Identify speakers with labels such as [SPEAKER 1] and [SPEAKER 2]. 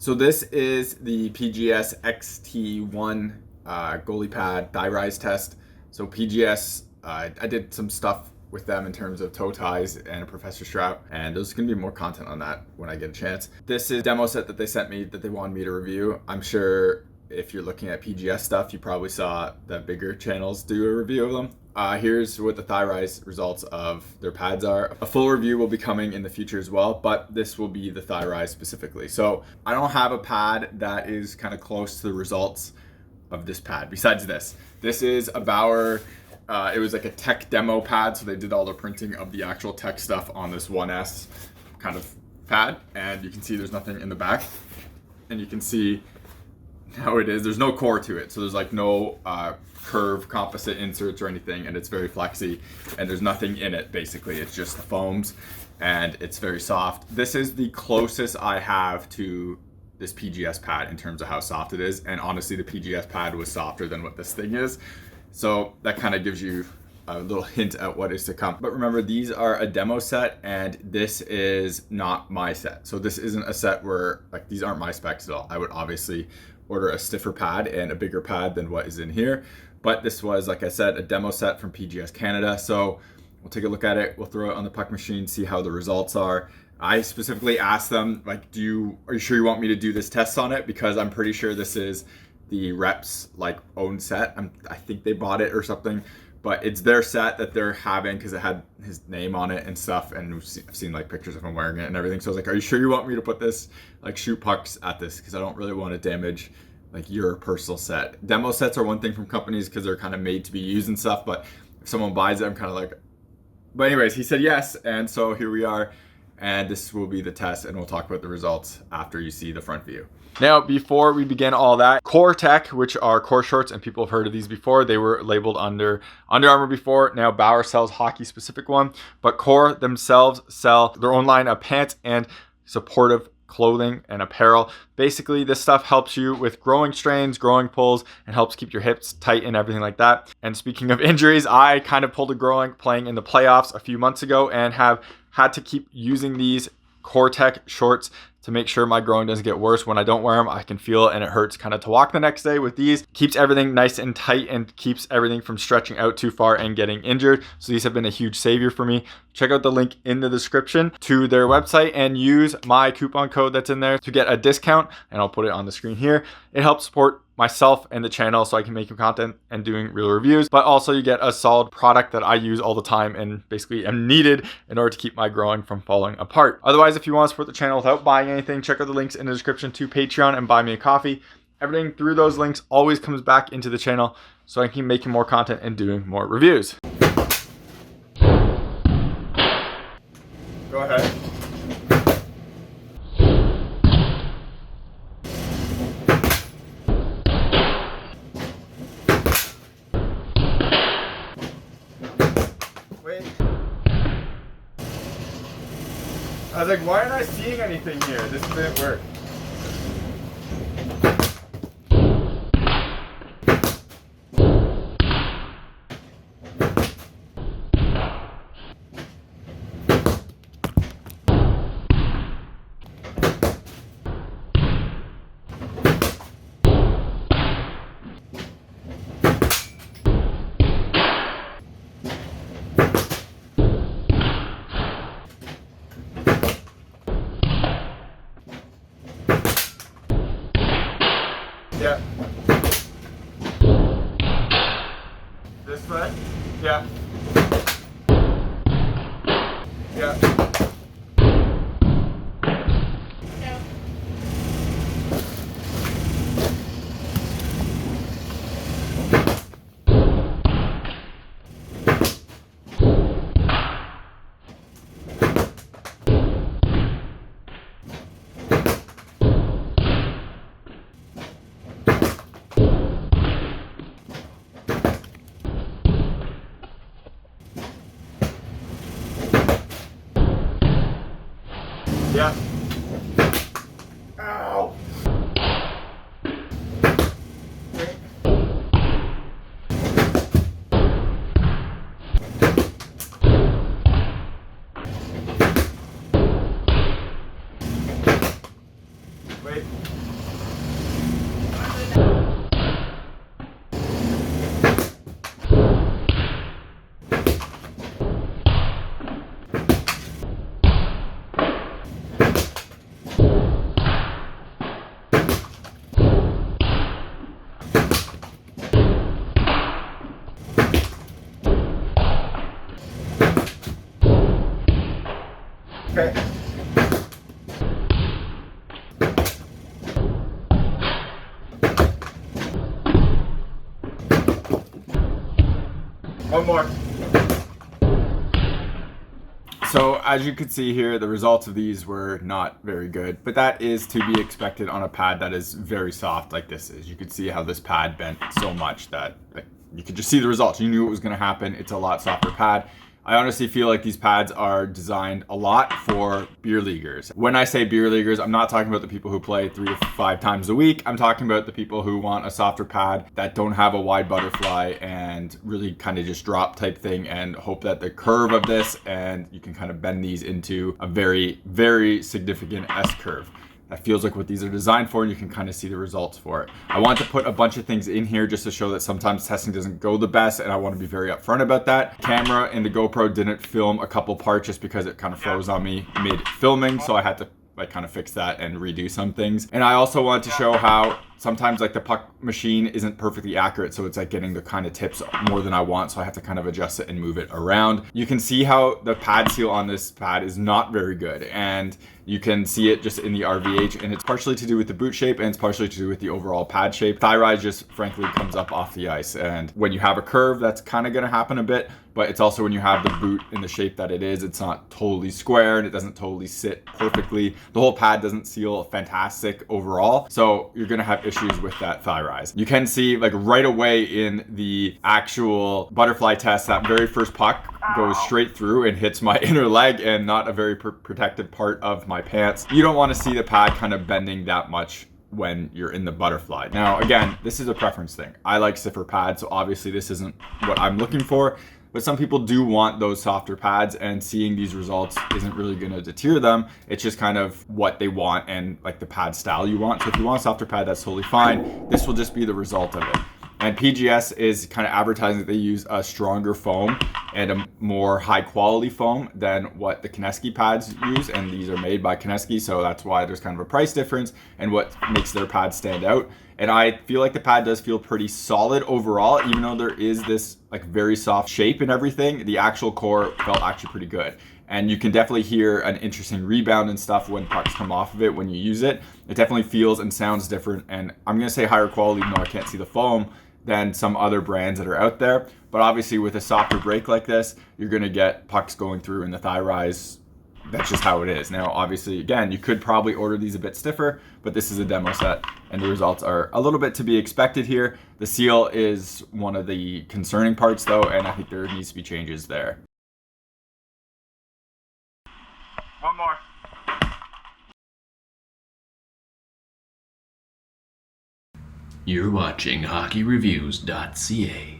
[SPEAKER 1] So this is the PGS XT1 goalie pad thigh rise test. So PGS, I did some stuff with them in terms of toe ties and a professor strap, and there's gonna be more content on that when I get a chance. This is a demo set that they sent me that they wanted me to review. I'm sure if you're looking at PGS stuff, you probably saw the bigger channels do a review of them. Here's what the thigh rise results of their pads are. A full review will be coming in the future as well, but this will be the thigh rise specifically. So I don't have a pad that is kind of close to the results of this pad besides this. This is a Bauer, it was like a tech demo pad, so they did all the printing of the actual tech stuff on this 1S kind of pad, and you can see there's nothing in the back, and you can see how it is. There's no core to it, so there's like no curve composite inserts or anything, and it's very flexy, and there's nothing in it. Basically, it's just the foams, and it's very soft. This is the closest I have to this PGS pad in terms of how soft it is, and honestly, the PGS pad was softer than what this thing is, so that kind of gives you a little hint at what is to come. But remember, these are a demo set, and this is not my set. So this isn't a set where, like, these aren't my specs at all. I would obviously order a stiffer pad and a bigger pad than what is in here, but this was, like I said, a demo set from PGS Canada. So we'll take a look at it, we'll throw it on the puck machine, see how the results are. I specifically asked them, like, are you sure you want me to do this test on it? Because I'm pretty sure this is the reps like own set. I think they bought it or something, but it's their set that they're having because it had his name on it and stuff, and I've seen like pictures of him wearing it and everything. So I was like, are you sure you want me to put this, like, shoot pucks at this? Because I don't really want to damage like your personal set. Demo sets are one thing from companies because they're kind of made to be used and stuff, but if someone buys it, I'm kind of like, but anyways, he said yes, and so here we are, and this will be the test, and we'll talk about the results after you see the front view. Now, before we begin all that, Core Tech, which are core shorts, and people have heard of these before, they were labeled under Under Armour before. Now Bauer sells hockey specific one, but Core themselves sell their own line of pants and supportive clothing and apparel. Basically, this stuff helps you with growing strains, growing pulls, and helps keep your hips tight and everything like that. And speaking of injuries, I kind of pulled a growing playing in the playoffs a few months ago and have had to keep using these Core Tech shorts to make sure my growing doesn't get worse. When I don't wear them, I can feel it and it hurts kind of to walk the next day. With these, keeps everything nice and tight and keeps everything from stretching out too far and getting injured. So these have been a huge savior for me. Check out the link in the description to their website and use my coupon code that's in there to get a discount, and I'll put it on the screen here. It helps support myself and the channel so I can make content and doing real reviews, but also you get a solid product that I use all the time and basically am needed in order to keep my growing from falling apart. Otherwise, if you want to support the channel without buying anything, check out the links in the description to Patreon and Buy Me a Coffee. Everything through those links always comes back into the channel so I can keep making more content and doing more reviews. Go ahead. I was like, why aren't I seeing anything here? This didn't work. Yeah. This way? Yeah. Yeah. Yeah. Okay. One more. So as you can see here, the results of these were not very good, but that is to be expected on a pad that is very soft like this is. You can see how this pad bent so much that you could just see the results. You knew it was going to happen. It's a lot softer pad. I honestly feel like these pads are designed a lot for beer leaguers. When I say beer leaguers, I'm not talking about the people who play 3 to 5 times a week. I'm talking about the people who want a softer pad that don't have a wide butterfly and really kind of just drop type thing, and hope that the curve of this, and you can kind of bend these into a very, very significant S curve. That feels like what these are designed for, and you can kind of see the results for it. I want to put a bunch of things in here just to show that sometimes testing doesn't go the best, and I want to be very upfront about that. Camera in the GoPro didn't film a couple parts just because it kind of froze on me mid filming, so I had to like kind of fix that and redo some things. And I also wanted to show how sometimes like the puck machine isn't perfectly accurate, so it's like getting the kind of tips more than I want, so I have to kind of adjust it and move it around. You can see how the pad seal on this pad is not very good, and you can see it just in the RVH, and it's partially to do with the boot shape, and it's partially to do with the overall pad shape. Thigh rise just frankly comes up off the ice, and when you have a curve, that's kind of going to happen a bit, but it's also when you have the boot in the shape that it is, it's not totally square and it doesn't totally sit perfectly. The whole pad doesn't seal fantastic overall, so you're going to have issues with that thigh rise. You can see like right away in the actual butterfly test, that very first puck goes straight through and hits my inner leg and not a very protective part of my pants. You don't want to see the pad kind of bending that much when you're in the butterfly. Now, again, this is a preference thing. I like stiffer pads, so obviously this isn't what I'm looking for, but some people do want those softer pads, and seeing these results isn't really going to deter them. It's just kind of what they want and like the pad style you want. So if you want a softer pad, that's totally fine. This will just be the result of it. And PGS is kind of advertising that they use a stronger foam and a more high quality foam than what the Kineski pads use, and these are made by Kineski, so that's why there's kind of a price difference and what makes their pads stand out. And I feel like the pad does feel pretty solid overall, even though there is this like very soft shape and everything. The actual core felt actually pretty good. And you can definitely hear an interesting rebound and stuff when pucks come off of it when you use it. It definitely feels and sounds different. And I'm gonna say higher quality, even though I can't see the foam, than some other brands that are out there. But obviously with a softer break like this, you're gonna get pucks going through in the thigh rise. That's just how it is. Now, obviously, again, you could probably order these a bit stiffer, but this is a demo set and the results are a little bit to be expected here. The seal is one of the concerning parts though, and I think there needs to be changes there. One more.
[SPEAKER 2] You're watching HockeyReviews.ca.